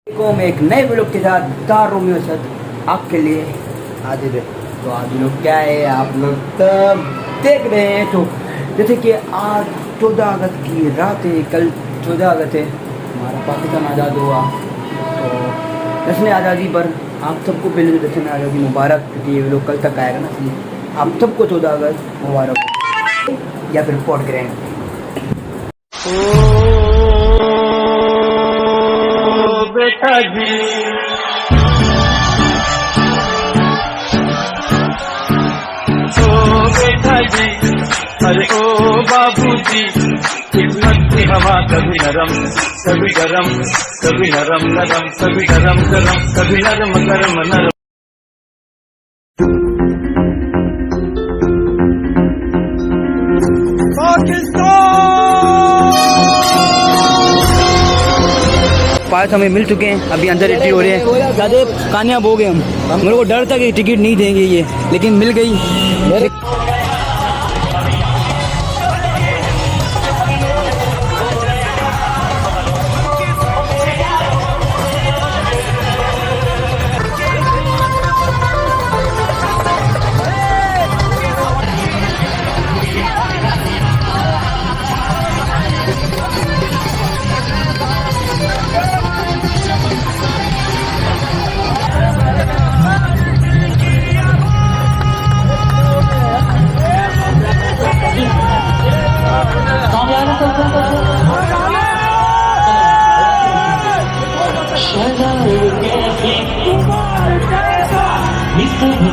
को मैं एक नए वीडियो के साथ स्टार रोमियो सर आपके लिए हाजिर है। तो आज लोग क्या है आप लोग तब देख रहे हैं। तो जैसे कि आज 14 अगस्त की रात है, कल 14 अगस्त है, हमारा पाकिस्तान आज़ाद हुआ। तो जश्न आज़ादी पर आप सबको पहले तो जश्न आज़ादी मुबारक, क्योंकि ये लोग कल तक आएगा ना, इसलिए आप सबको 14 अगस्त मुबारक या फिर पॉट ग्रैंड। बेटा जी ओ बेटा जी, अरे ओ बाबूजी, किस्मत की हवा कभी नरम कभी गरम, कभी नरम नरम कभी गरम गरम, कभी नरम गरम नरम। पास हमें मिल चुके हैं, अभी अंदर एंट्री हो रहे हैं। ज़्यादा कामयाब हो गए हम। मेरे को डर था कि टिकट नहीं देंगे ये, लेकिन मिल गई।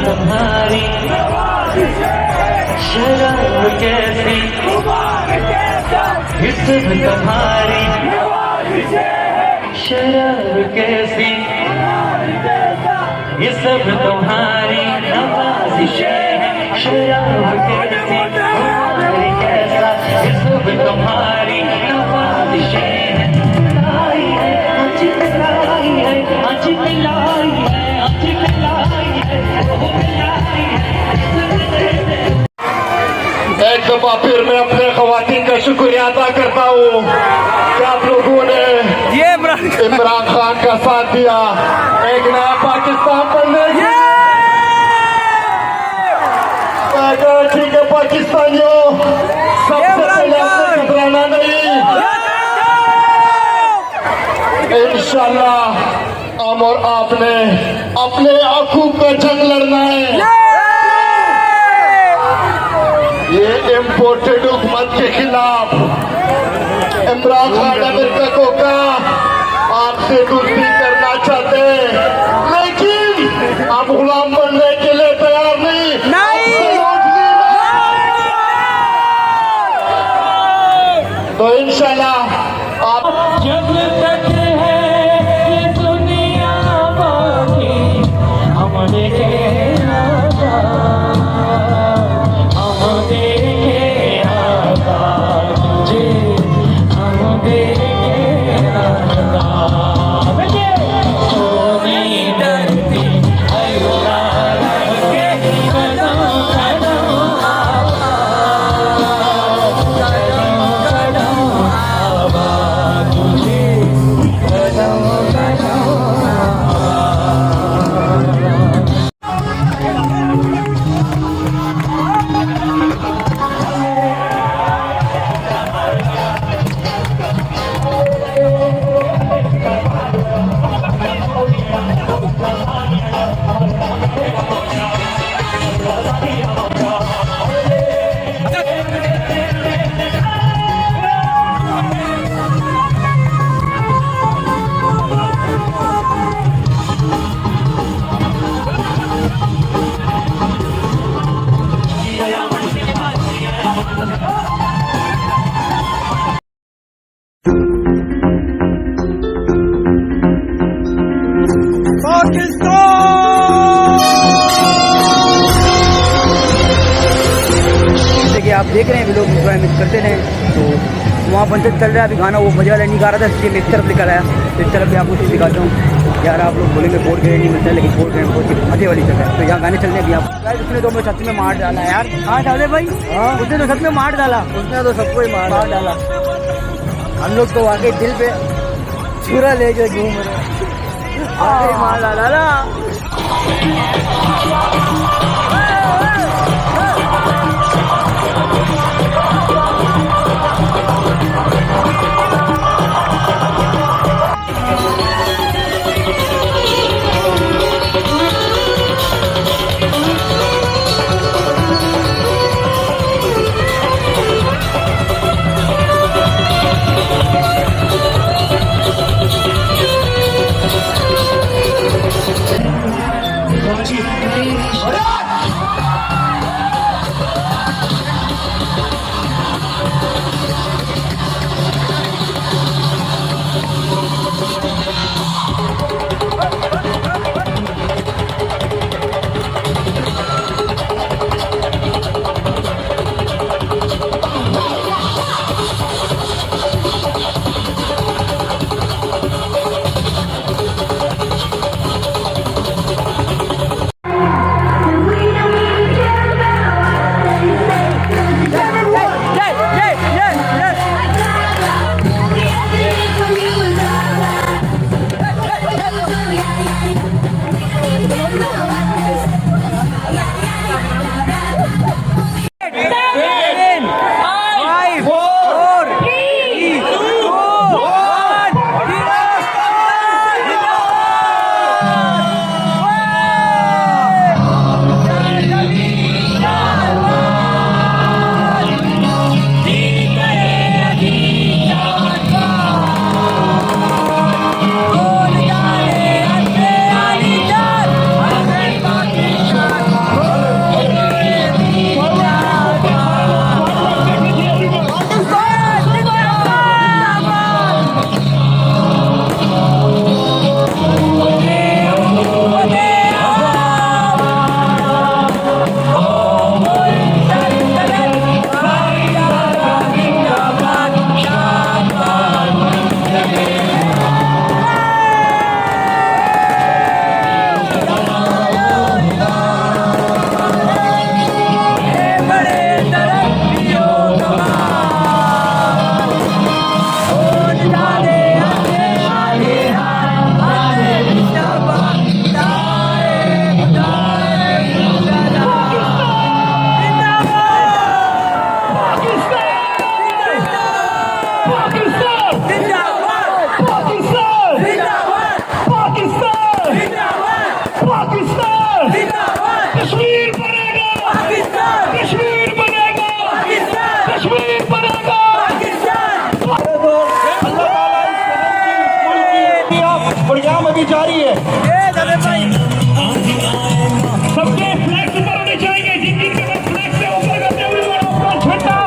तुम्हारी शराब कैसी, हिस्ब तुम्हारी शराब कैसी, ये सब तुम्हारी नवाज़िशें हैं। शराब कैसी तुम्हारी कैसा, ये सब तुम्हारी नवाज़िशें हैं। लाई है आज मिलाई है, आज मिलाई है, आज मिलाई है, वो मिलाई है। एक दफा फिर मैं अपने ख़वातीन का शुक्रिया अदा करता हूँ कि आप लोगों ने इमरान खान का साथ दिया एक नया पाकिस्तान बनने के। ठीक है पाकिस्तानियों, सबसे पहले आपको घबराना नहीं, इंशाल्लाह हम और आपने अपने आंखों का जंग लड़ना है। ये इम्पोर्टेड हुकूमत के खिलाफ इमरान खान अमेरिका को कहा आपसे दोस्ती करना चाहते हैं, लेकिन आप गुलाम बनने के लिए तैयार नहीं। तो इंशाल्लाह आप जब तक है ये दुनिया बाकी, हम देखे आप देख रहे हैं लोग एंजॉयमेंट करते रहे। तो वहाँ पंचायत चल रहा है, अभी गाना वो मजे वाला नहीं गा रहा था, इसलिए मैं इस तरफ निकल आया। तो इस तरफ भी आपको चीज़ दिखाता हूँ। यार आप लोग बोलेंगे बोर्ड ग्रेड नहीं मिलता है, लेकिन बोर्ड ग्रेड बहुत ही मजे वाली जगह है। तो यहाँ गाने चलने भी आप उसने तो मैं छत में मार डाला यार। हाँ डाले भाई, उसने तो छत में मार डाला, उसने तो सबको ही मार डाला। हम लोग तो आगे दिल पे छुरा ले के घूम रहे। अरे माला लाला प्रोग्राम अभी जारी है। सबके फ्लैग्स ऊपर होने चाहिए, जिन जिन के पास फ्लैग्स है ऊपर करते हुए अपना झंडा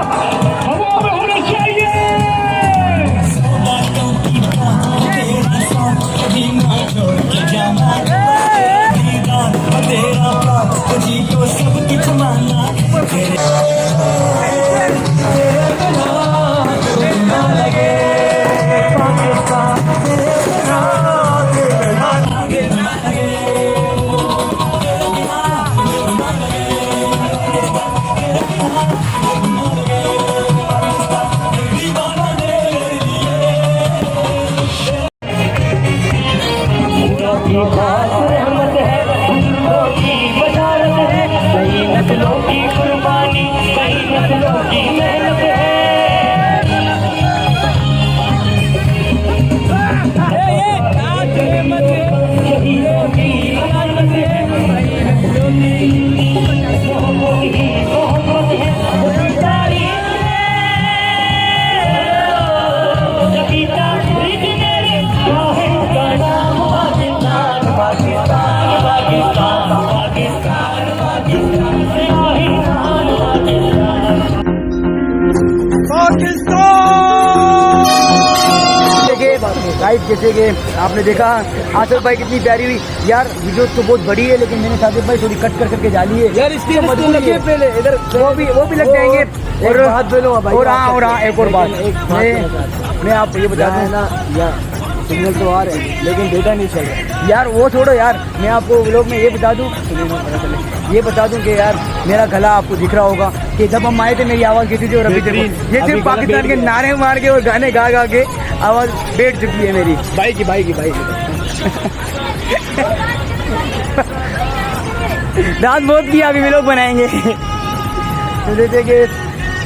हवा में होना चाहिए। गाइस जैसे कि आपने देखा आसिफ भाई कितनी प्यारी हुई यार। वीडियो तो बहुत बड़ी है लेकिन मैंने साजिद भाई थोड़ी कट कर करके डाली है यार। इसकी मजबूरी है पहले इधर वो भी लग जाएंगे। और हाँ एक और बात मैं आपको ये बता दूं ना यार, सिग्नल तो आ रहे हैं लेकिन डेटा नहीं चल रहा यार। वो छोड़ो यार, मैं आपको लोग में ये बता दूं कि यार मेरा गला आपको दिख रहा होगा कि जब हम आए थे मेरी आवाज़ कैसी थी और अभी ये सिर्फ पाकिस्तान के नारे मार के और गाने गा गा के आवाज़ बैठ चुकी है मेरी। भाई की दांत बहुत किया, अभी व्लॉग बनाएंगे। तो जैसे कि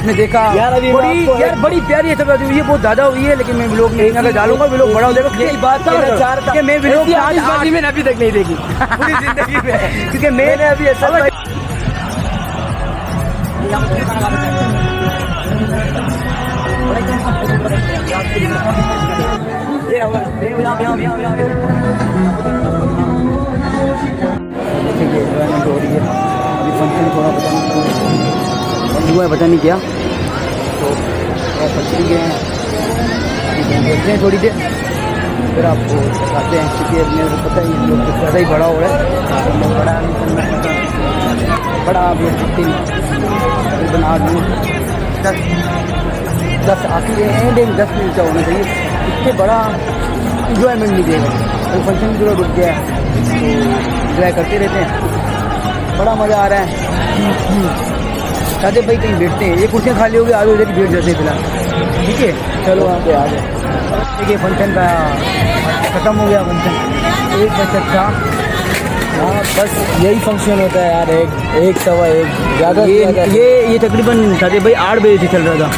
मैं देखा यार अभी बड़ी प्यारी है सब, ये बहुत ज्यादा हुई है, लेकिन मैं व्लॉग नहीं अगर डालूंगा व्लॉग बड़ा हो जाएगा। यही बात कहना चाह रहा था कि मैं व्लॉग मैंने अभी तक नहीं देखी पूरी जिंदगी में, क्योंकि मैंने अभी ऐसा हो रही है अभी फंक्शन थोड़ा पता नहीं क्या, तो पचड़ी गए हैं, देखते हैं थोड़ी देर फिर आपको बताते हैं, क्योंकि मेरे को पता ही लोग कुछ ज़्यादा ही बड़ा हो रहा है, तो मैं बड़ा नहीं करना बड़ा आप लोग सकते नहीं बना दूँ 10 आखिर एंड 10 मिनट का होना चाहिए, इससे बड़ा इंजॉयमेंट नहीं देगा। तो फंक्शन पूरा रुक गया है, तो इंजॉय करते रहते हैं, बड़ा मज़ा आ रहा है। सादे भाई कहीं बैठते हैं, ये कुर्सियाँ खाली हो गई, आगे उधर बैठ जाते हैं फिलहाल, ठीक है। चलो वहाँ पे आ जाए। देखिए फंक्शन का ख़त्म हो गया, फंक्शन 1 बजे तक था। हाँ बस यही फंक्शन होता है यार, एक सवा एक ज़्यादा ये तकरीबन सादे भाई 8 बजे से चल रहा था,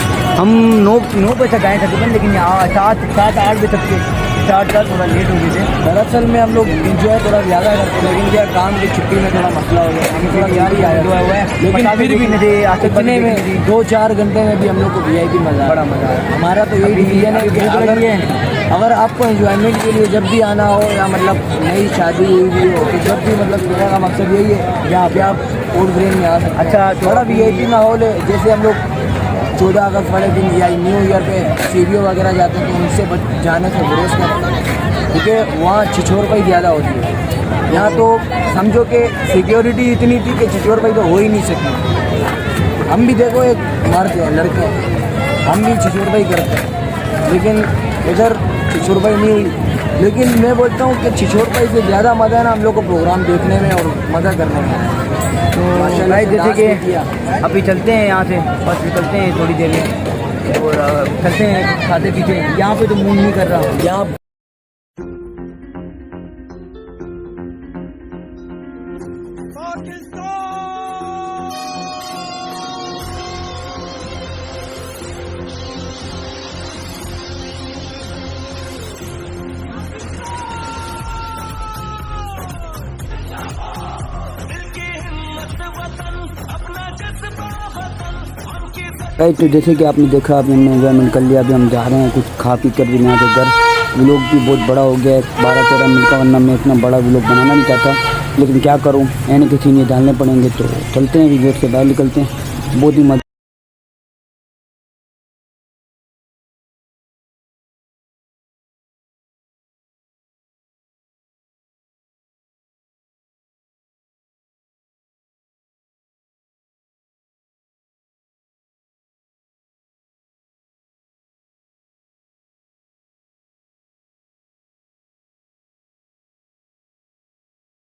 हम 9 बजे तक आए तकरीबन, लेकिन 7-8 बजे तक के स्टार्ट था, थोड़ा लेट हो गए थे। दरअसल में हम लोग इंजॉय थोड़ा ज़्यादा करते हैं, लेकिन क्या काम की छुट्टी में थोड़ा मसला हो गया, हम थोड़ा यार ही आया हुआ है, लेकिन फिर भी इतने में 2-4 घंटे में भी हम लोग को VIP मज़ा, बड़ा मज़ा आया। हमारा तो यही डिसीजन है, अगर आपको एंजॉयमेंट के लिए जब भी आना हो, या मतलब नई शादी हुई भी हो, तो जब भी मतलब मेरा का मकसद यही है, यहाँ पे आप ओल्ड ग्रेन में आ सकते हैं। अच्छा थोड़ा VIP माहौल है, जैसे हम लोग 14 अगस्त वाले दिन या न्यू ईयर पे CBO वगैरह जाते हैं, तो उनसे जाने से गुरेज करते हैं, क्योंकि वहाँ छिछोरपाई ज़्यादा होती है। यहाँ तो समझो कि सिक्योरिटी इतनी थी कि छिछोरपाई तो हो ही नहीं सकी। हम भी देखो एक मर्द हैं, लड़के हैं, हम भी छिछोरपाई करते हैं, लेकिन इधर छिछोरपाई नहीं हुई। लेकिन मैं बोलता हूँ कि छिछोरपाई से ज़्यादा मज़ा है ना हम लोग को प्रोग्राम देखने में और मज़ा करने में। तो भाई जैसे कि अभी चलते हैं यहाँ से, बस निकलते हैं थोड़ी देर में, और चलते हैं खाते पीते। यहाँ पे तो मूड नहीं कर रहा यहाँ। राइट, तो जैसे कि आपने देखा, अभी हमने एंजॉयमेंट कर लिया, अभी हम जा रहे हैं कुछ खा पी कर भी यहाँ के घर। व्लॉग भी बहुत बड़ा हो गया है, 12-13 मिनट का, वरना मैं इतना बड़ा व्लॉग बनाना नहीं चाहता, लेकिन क्या करूँ, एन के सीन ये डालने पड़ेंगे। तो चलते हैं, वीडियो से बाहर निकलते हैं, बहुत ही मजा